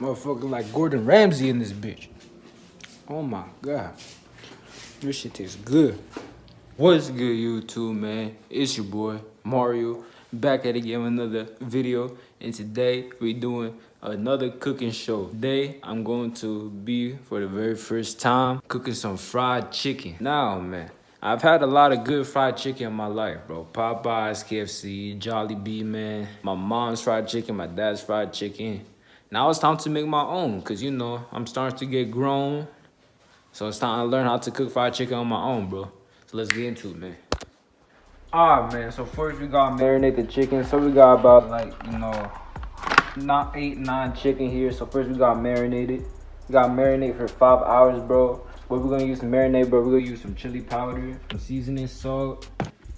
Motherfucker like Gordon Ramsay in this bitch. Oh my god. This shit tastes good. What's good, YouTube, man? It's your boy, Mario, back at it again with another video. And today, we doing another cooking show. Today, I'm going to be, for the very first time, cooking some fried chicken. Now, man, I've had a lot of good fried chicken in my life, bro. Popeyes, KFC, Jollibee, man. My mom's fried chicken, my dad's fried chicken. Now it's time to make my own, because, you know, I'm starting to get grown. So it's time to learn how to cook fried chicken on my own, bro. So let's get into it, man. Alright, man. So first we gotta marinate the chicken. So we got about like, you know, 8, 9 chicken here. So first we gotta marinate it. We gotta marinate for 5 hours, bro. What we're gonna use to marinate, bro, we're gonna use some chili powder, some seasoning, salt.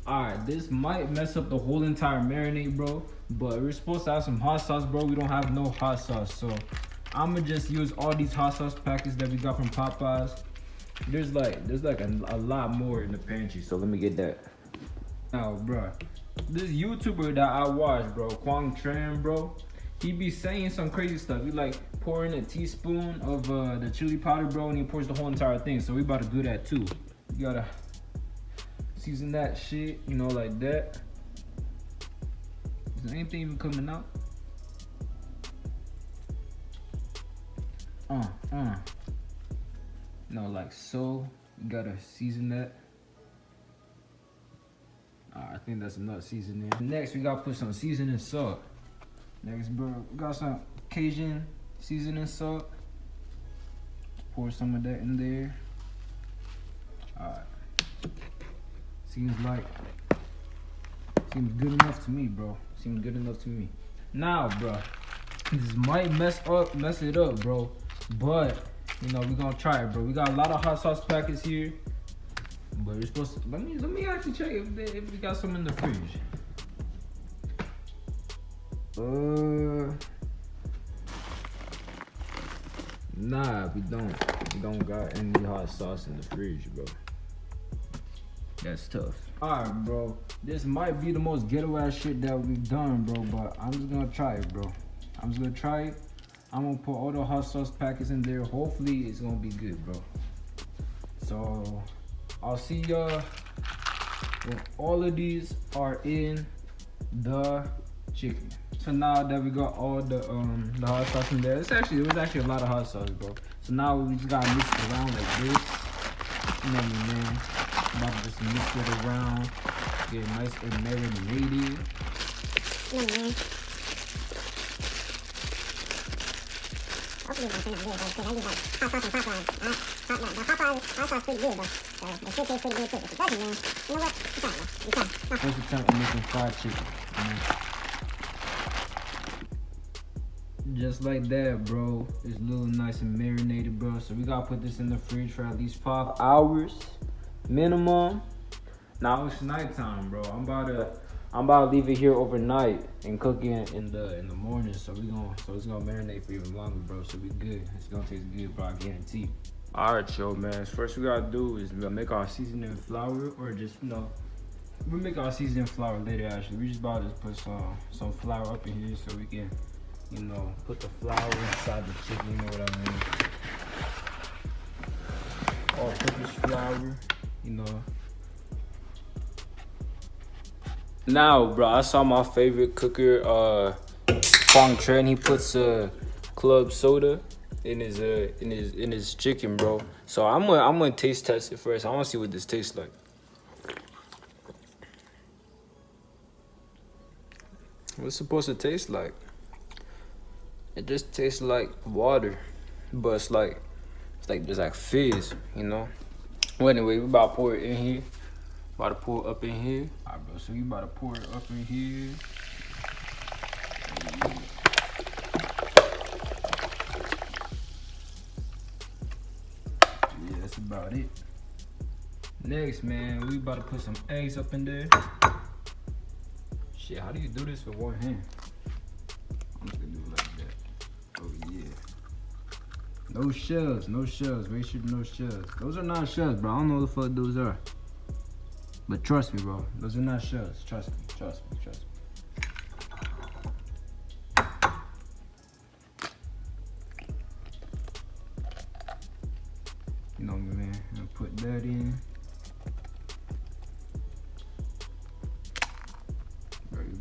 Alright, this might mess up the whole entire marinade, bro. But we're supposed to have some hot sauce, bro. We don't have no hot sauce. So I'ma just use all these hot sauce packets that we got from Popeyes. There's like a lot more in the pantry, so let me get that. Now, bro, this YouTuber that I watch, bro, Quang Tran, bro, he be saying some crazy stuff. He like pouring a teaspoon of the chili powder, bro, and he pours the whole entire thing. So we about to do that too. You gotta season that shit, you know, like that. Is there anything even coming out? No, like so. You gotta season that. I think that's enough seasoning. Next, we gotta put some seasoning salt. Next, bro, we got some Cajun seasoning salt. Pour some of that in there. Alright. Seems good enough to me, bro. Seems good enough to me. Now, bro, this might mess it up, bro. But you know, we're gonna try it, bro. We got a lot of hot sauce packets here. But we're supposed to let me actually check if we got some in the fridge. Nah, we don't. We don't got any hot sauce in the fridge, bro. That's tough. Alright, bro. This might be the most ghetto ass shit that we've done, bro. But I'm just gonna try it, bro. I'm just gonna try it. I'm gonna put all the hot sauce packets in there. Hopefully it's gonna be good, bro. So I'll see y'all when all of these are in the chicken. So now that we got all the hot sauce in there, it was actually a lot of hot sauce, bro. So now we just gotta mix it around like this. You know what I mean, man? I'm about to just mix it around, get it nice and marinated. You know what I mean? Hopefully it's gonna turn out good, bro, because I use like hot sauce and Popeyes. The Popeyes hot sauce pretty good, bro. So it should taste pretty good too. If it doesn't, man, you know what? We try, bro. We try. First attempt at making fried chicken. Just like that, bro. It's a little nice and marinated, bro. So we gotta put this in the fridge for at least 5 hours minimum. Now it's nighttime, bro. I'm about to leave it here overnight and cook it in the morning. So it's gonna marinate for even longer, bro. So we good. It's gonna taste good, bro. I guarantee. All right, yo, man. First we gotta do is make our seasoning flour, or just, you know, we'll make our seasoning flour later. Actually, we just about to put some flour up in here so we can, you know, put the flour inside the chicken. You know what I mean? All-purpose flour, you know. Now, bro, I saw my favorite cooker, Quang Tran. He puts club soda in his chicken, bro. So I'm gonna taste test it first. I want to see what this tastes like. What's it supposed to taste like? It just tastes like water, but it's like fizz, you know. Well, anyway, we about to pour it in here. About to pour it up in here. All right, bro, so we about to pour it up in here. Yeah, that's about it. Next, man, we about to put some eggs up in there. Shit, how do you do this with one hand? I'm just gonna do it like that. Oh, yeah. No shells, no shells. Make sure no shells. Those are not shells, bro. I don't know what the fuck those are. But trust me, bro. Those are not shells. Trust me, trust me, trust me.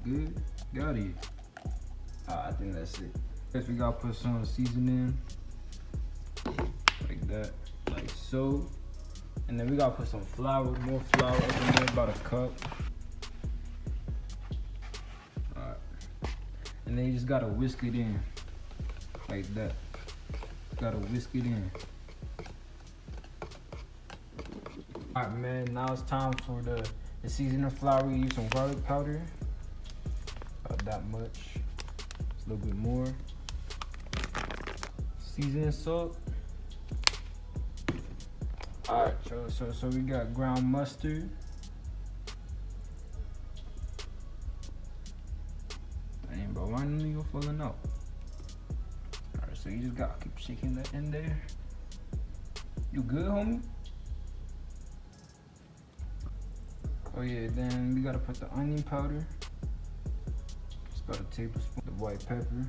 good? Got it. I think that's it. Next, we gotta put some seasoning. Like that. Like so. And then we gotta put some flour, more flour up in there, about a cup. Alright. And then you just gotta whisk it in. Like that. Gotta whisk it in. Alright, man, now it's time for the seasoning flour. We use some garlic powder. About that much. Just a little bit more. Seasoning salt. Alright, so we got ground mustard. Dang, bro, why didn't you go falling out? Alright, so you just gotta keep shaking that in there. You good, homie? Oh yeah, then we gotta put the onion powder. Just about a tablespoon. The white pepper.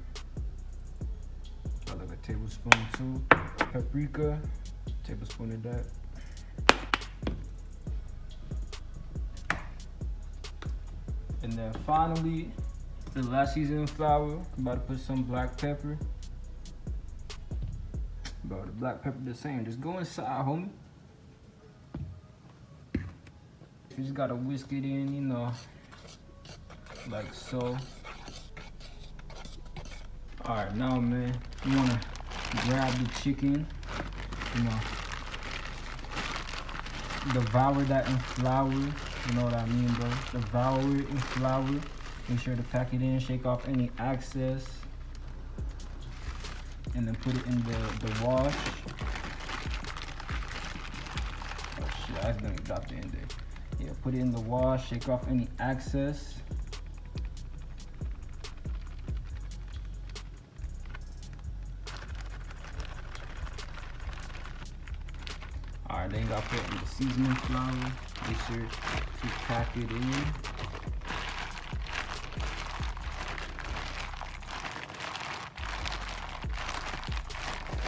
About like a tablespoon too. Paprika. Tablespoon of that. And then finally, the last seasoning flour. I'm about to put some black pepper. Bro, the black pepper the same. Just go inside, homie. You just gotta whisk it in, you know, like so. Alright, now man, you wanna grab the chicken, you know, devour that in flour, you know what I mean, bro? Devour it in flour. Make sure to pack it in, shake off any excess, and then put it in the wash. Oh shit, I accidentally dropped it in there. Yeah, put it in the wash, shake off any excess. Alright, then you gotta put it in the seasoning flour. Make sure to pack it in.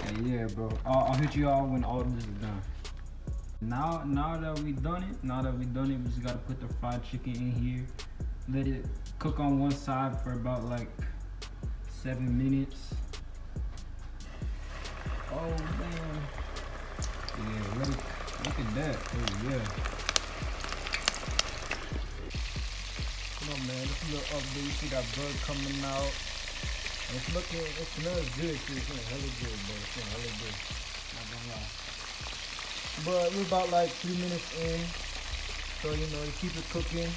And yeah, bro, I'll hit you all when all of this is done. Now that we done it, we just gotta put the fried chicken in here. Let it cook on one side for about like 7 minutes. Oh man. Yeah, look at that. Oh yeah. Come on man, this is a little update. You see that bird coming out. And it smells good too. It smells hella good, bro. It smells hella good. Not gonna lie. But we're about like 3 minutes in, so you know, you keep it cooking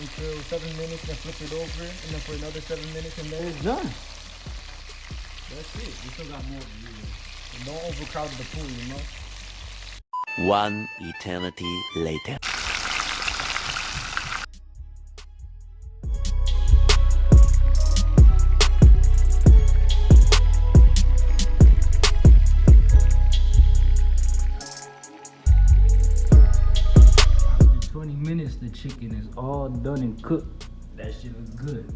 until 7 minutes, then flip it over, and then for another 7 minutes, and then it's done. That's it. We still got more to do. And don't overcrowd the pool, you know? One eternity later. The chicken is all done and cooked. That shit looks good.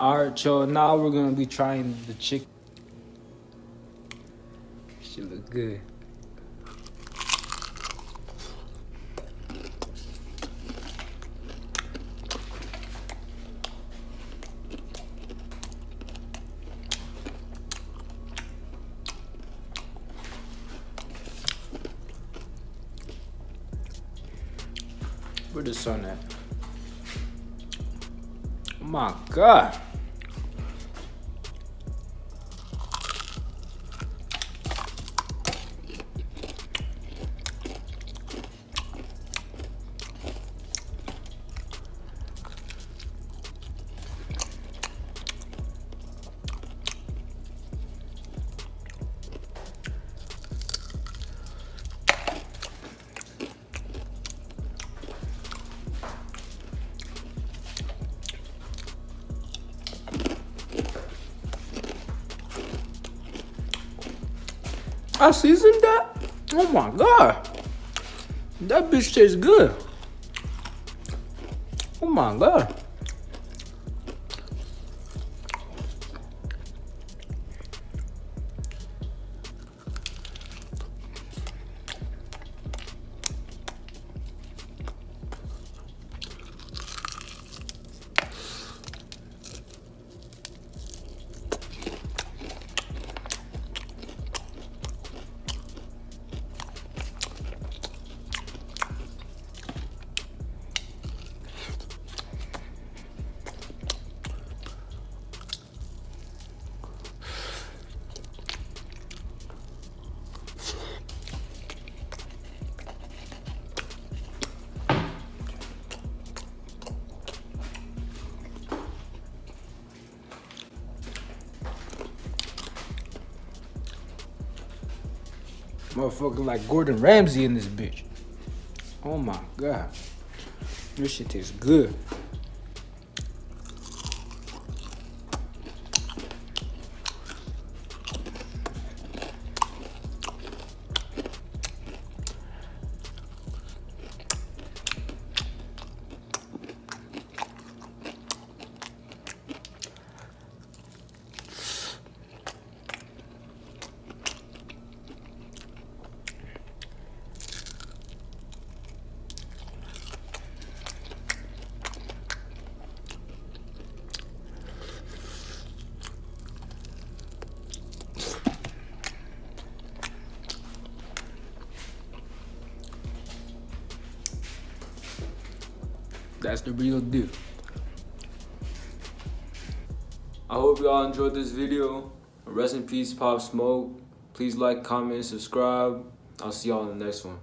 Alright, y'all, now we're gonna be trying the chicken. She look good. Where the sun at? Oh my God. I seasoned that. Oh my God. That bitch tastes good. Oh my God. Motherfucking like Gordon Ramsay in this bitch. Oh my God. This shit tastes good. That's the real deal. I hope y'all enjoyed this video. Rest in peace, Pop Smoke. Please like, comment, subscribe. I'll see y'all in the next one.